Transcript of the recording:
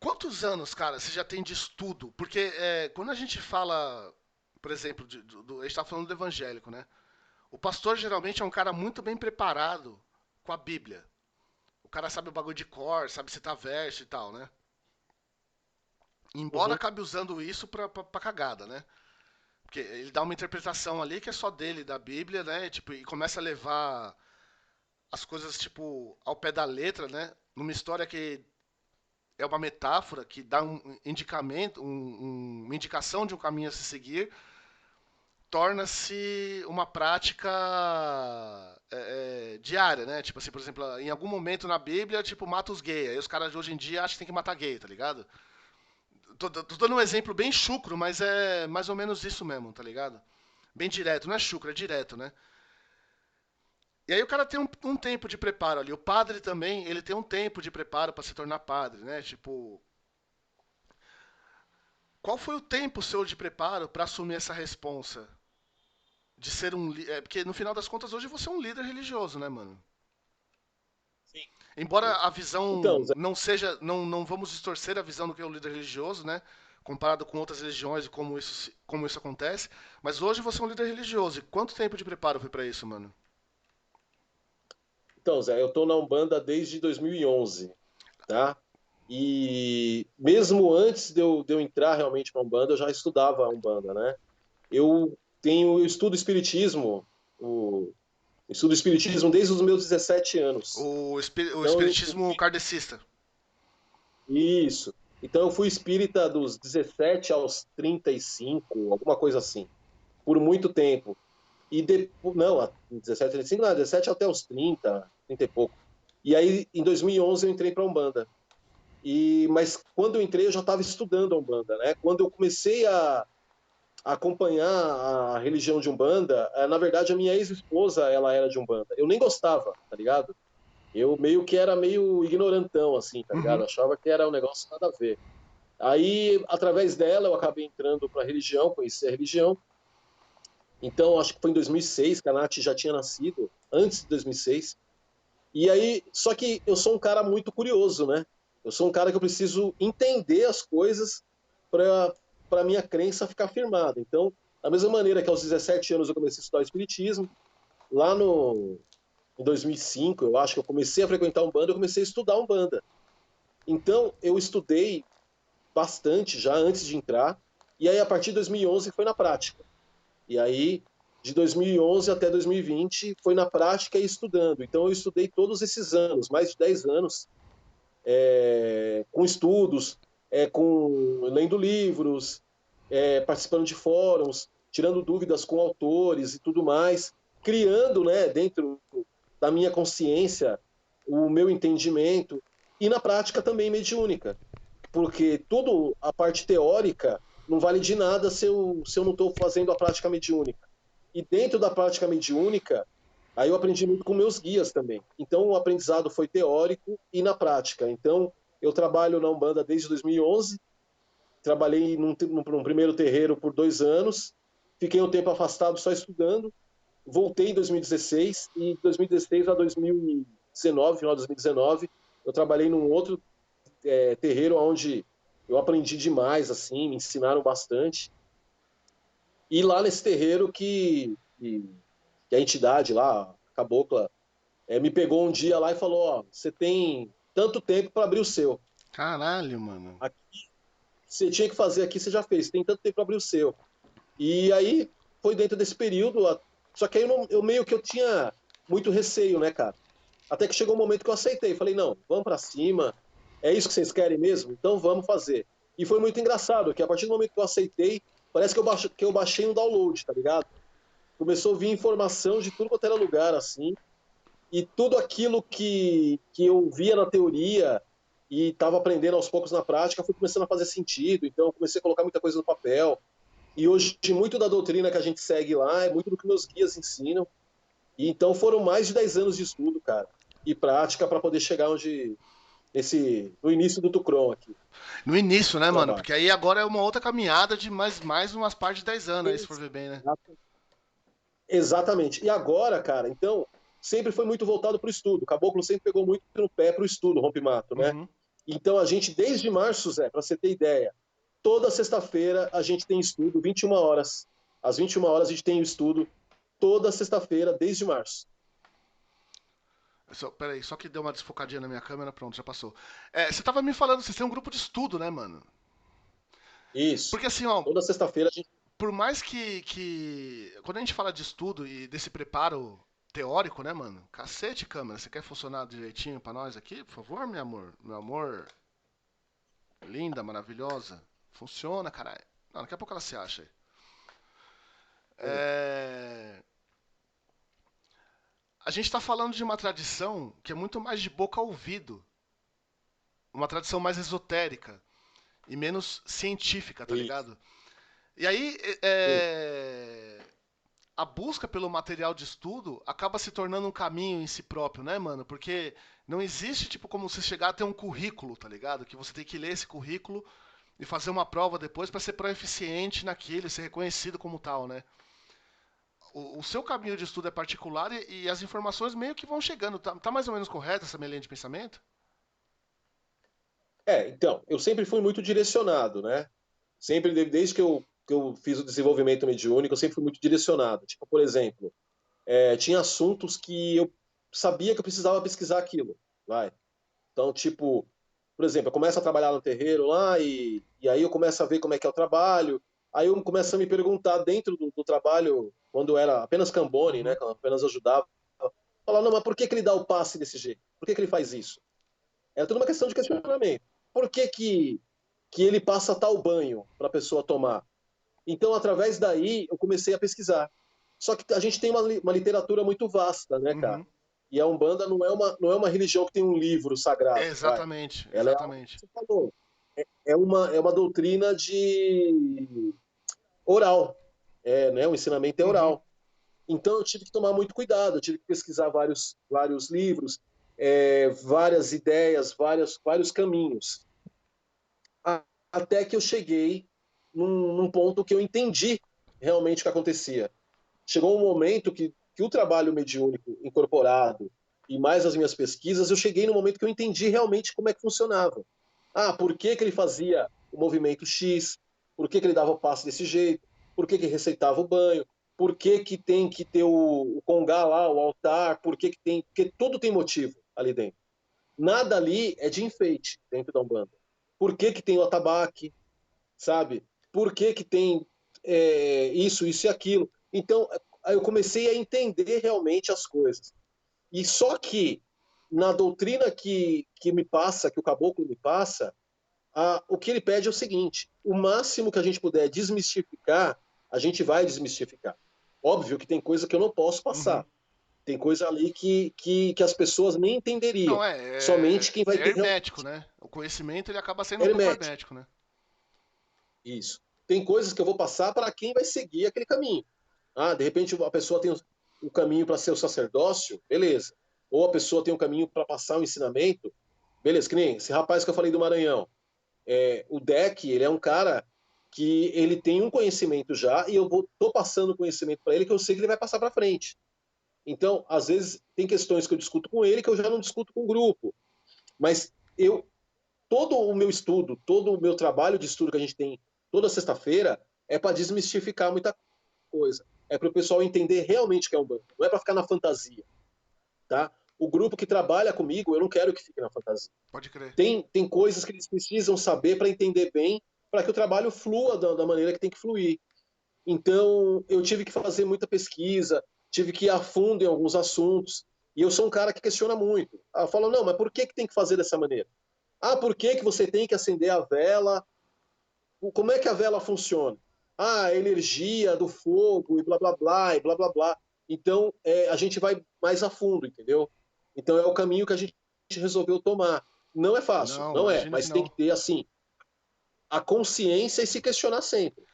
Quantos anos, cara, você já tem de estudo? Porque quando a gente fala, por exemplo, a gente tá falando do evangélico, né? O pastor geralmente é um cara muito bem preparado com a Bíblia. O cara sabe o bagulho de cor, sabe citar verso e tal, né? Embora Uhum. acabe usando isso pra cagada, né? Porque ele dá uma interpretação ali que é só dele, da Bíblia, né? Tipo, e começa a levar as coisas, tipo, ao pé da letra, né? Numa história que é uma metáfora, que dá um indicamento, uma indicação de um caminho a se seguir, torna-se uma prática diária, né? Tipo assim, por exemplo, em algum momento na Bíblia, tipo, mata os gays. Aí os caras de hoje em dia acham que tem que matar gay, tá ligado? Tô dando um exemplo bem chucro, mas é mais ou menos isso mesmo, tá ligado? Bem direto, não é chucro, é direto, né? E aí o cara tem um tempo de preparo ali. O padre também, ele tem um tempo de preparo para se tornar padre, né? Tipo, qual foi o tempo seu de preparo para assumir essa responsa? De ser um. Porque no final das contas, hoje você é um líder religioso, né, mano? Sim, Embora sim. a Então, visão Zé, não seja. Não vamos distorcer a visão do que é o líder religioso, né? Comparado com outras religiões e como isso acontece. Mas hoje você é um líder religioso. E quanto tempo de preparo foi para isso, mano? Zé, eu tô na Umbanda desde 2011, tá? E mesmo antes de eu entrar realmente para Umbanda, eu já estudava a Umbanda, né? Eu estudo Espiritismo, eu estudo Espiritismo desde os meus 17 anos. O Então, espiritismo kardecista. isso. Então, eu fui espírita dos 17 aos 35, alguma coisa assim, por muito tempo. E depois, não, 17, 35, não, 17 até os 30, 30 e pouco. E aí, em 2011, eu entrei para a Umbanda. Mas quando eu entrei, eu já estava estudando a Umbanda, né? Quando eu comecei a acompanhar a religião de Umbanda, na verdade, a minha ex-esposa, ela era de Umbanda. Eu nem gostava, tá ligado? Eu meio que era meio ignorantão, assim, tá ligado? Uhum. Achava que era um negócio nada a ver. Aí, através dela, eu acabei entrando para a religião, conheci a religião. Então, acho que foi em 2006, que a Nath já tinha nascido, antes de 2006. E aí, só que eu sou um cara muito curioso, né? Eu sou um cara que eu preciso entender as coisas para minha crença ficar firmada. Então, da mesma maneira que aos 17 anos eu comecei a estudar o espiritismo, lá no em 2005, eu acho que eu comecei a frequentar Umbanda, eu comecei a estudar Umbanda. Então, eu estudei bastante já antes de entrar, e aí a partir de 2011 foi na prática. E aí, de 2011 até 2020, foi na prática e estudando. Então, eu estudei todos esses anos, mais de 10 anos, com estudos, lendo livros, participando de fóruns, tirando dúvidas com autores e tudo mais, criando, né, dentro da minha consciência o meu entendimento e na prática também mediúnica, porque tudo a parte teórica não vale de nada se eu não estou fazendo a prática mediúnica. E dentro da prática mediúnica, aí eu aprendi muito com meus guias também. Então o aprendizado foi teórico e na prática. Então eu trabalho na Umbanda desde 2011, trabalhei num primeiro terreiro por 2 anos, fiquei um tempo afastado só estudando, voltei em 2016 e de 2016 a 2019, final de 2019, eu trabalhei num outro terreiro onde eu aprendi demais, assim, me ensinaram bastante. E lá nesse terreiro que a entidade lá, a cabocla, me pegou um dia lá e falou: Ó, você tem tanto tempo para abrir o seu. Caralho, mano. Aqui, você tinha que fazer aqui, você já fez. Tem tanto tempo para abrir o seu. E aí foi dentro desse período. Só que aí eu meio que eu tinha muito receio, né, cara? Até que chegou um momento que eu aceitei. Falei: não, vamos para cima. É isso que vocês querem mesmo? Então vamos fazer. E foi muito engraçado, que a partir do momento que eu aceitei, parece que eu baixei um download, tá ligado? Começou a vir informação de tudo quanto era lugar, assim, e tudo aquilo que eu via na teoria e estava aprendendo aos poucos na prática foi começando a fazer sentido. Então, eu comecei a colocar muita coisa no papel. E hoje, muito da doutrina que a gente segue lá é muito do que meus guias ensinam. E então, foram mais de 10 anos de estudo, cara, e prática para poder chegar no início do Tucron aqui, No início, do né, mano? trabalho. Porque aí agora é uma outra caminhada de mais umas partes de 10 anos aí, se for ver bem, né? Exatamente. E agora, cara, então, sempre foi muito voltado para o estudo. O Caboclo sempre pegou muito no pé para o estudo, rompe-mato, né? Uhum. Então a gente, desde março, Zé, para você ter ideia, toda sexta-feira a gente tem estudo, 21 horas. Às 21 horas a gente tem o estudo toda sexta-feira, desde março. Peraí, só que deu uma desfocadinha na minha câmera, pronto, já passou. Você tava me falando, vocês têm um grupo de estudo, né, mano? Isso. Porque assim, ó, Toda sexta-feira a gente. por mais que. Quando a gente fala de estudo e desse preparo teórico, né, mano? Cacete, câmera, você quer funcionar direitinho pra nós aqui, por favor, meu amor? Meu amor, linda, maravilhosa. Funciona, caralho. Não, daqui a pouco ela se acha aí. É... A gente tá falando de uma tradição que é muito mais de boca a ouvido. Uma tradição mais esotérica e menos científica, tá Isso. ligado? E aí, Sim. a busca pelo material de estudo acaba se tornando um caminho em si próprio, né, mano? Porque não existe, tipo, como você chegar a ter um currículo, tá ligado? Que você tem que ler esse currículo e fazer uma prova depois para ser proeficiente naquilo, ser reconhecido como tal, né? O seu caminho de estudo é particular e as informações meio que vão chegando. Tá mais ou menos correta essa minha linha de pensamento? Então, eu sempre fui muito direcionado, né? Sempre, desde que eu fiz o desenvolvimento mediúnico, eu sempre fui muito direcionado. Tipo, por exemplo, tinha assuntos que eu sabia que eu precisava pesquisar aquilo, vai. Então, tipo, por exemplo, eu começo a trabalhar no terreiro lá e aí eu começo a ver como é que é o trabalho, aí eu começo a me perguntar dentro do trabalho, quando eu era apenas Cambone, né, Uhum. quando eu apenas ajudava, falar, não, mas por que que ele dá o passe desse jeito? Por que que ele faz isso? É tudo uma questão de questionamento. Por que ele passa tal banho para a pessoa tomar? Então, através daí, eu comecei a pesquisar. Só que a gente tem uma literatura muito vasta, né, cara? Uhum. E a Umbanda não é uma religião que tem um livro sagrado, vai. Exatamente, Ela é algo que exatamente. você falou. É uma doutrina de oral, né? O ensinamento é Uhum. oral. Então eu tive que tomar muito cuidado, eu tive que pesquisar vários livros, várias ideias, vários caminhos, até que eu cheguei num ponto que eu entendi realmente o que acontecia. Chegou um momento que o trabalho mediúnico incorporado e mais as minhas pesquisas, eu cheguei no momento que eu entendi realmente como é que funcionava. Ah, por que que ele fazia o movimento X? Por que que ele dava o passo desse jeito? Por que que receitava o banho? Por que que tem que ter o congá lá, o altar? Por que que tem... Porque tudo tem motivo ali dentro. Nada ali é de enfeite dentro da Umbanda. Por que que tem o atabaque, sabe? Por que que tem isso e aquilo? Então, aí eu comecei a entender realmente as coisas. E só que na doutrina que me passa, que o caboclo me passa, o que ele pede é o seguinte: o máximo que a gente puder desmistificar, a gente vai desmistificar. Óbvio que tem coisa que eu não posso Uhum. passar. Tem coisa ali que as pessoas nem Não, entenderiam. Somente quem vai é ter hermético, né? O conhecimento ele acaba sendo um pouco hermético. hermético, né? Isso. Tem coisas que eu vou passar para quem vai seguir aquele caminho. De repente a pessoa tem um caminho para ser o sacerdócio, beleza. Ou a pessoa tem um caminho para passar o ensinamento, beleza. Que nem esse rapaz que eu falei do Maranhão. O Deck, ele é um cara que ele tem um conhecimento já e eu tô passando conhecimento para ele que eu sei que ele vai passar para frente. Então, às vezes, tem questões que eu discuto com ele que eu já não discuto com o grupo. Mas todo o meu estudo, todo o meu trabalho de estudo que a gente tem toda sexta-feira é para desmistificar muita coisa. É para o pessoal entender realmente o que é um banco. Não é para ficar na fantasia, tá? O grupo que trabalha comigo, eu não quero que fique na fantasia. Pode crer. Tem coisas que eles precisam saber para entender bem, para que o trabalho flua da maneira que tem que fluir. Então, eu tive que fazer muita pesquisa, tive que ir a fundo em alguns assuntos, e eu sou um cara que questiona muito. Eu falo, não, mas por que tem que fazer dessa maneira? Por que você tem que acender a vela? Como é que a vela funciona? A energia do fogo e blá blá blá e blá blá blá. Então, a gente vai mais a fundo, entendeu? Então, é o caminho que a gente resolveu tomar. Não é fácil, Não, não é, imagino que mas tem não. que ter, assim, a consciência e se questionar sempre.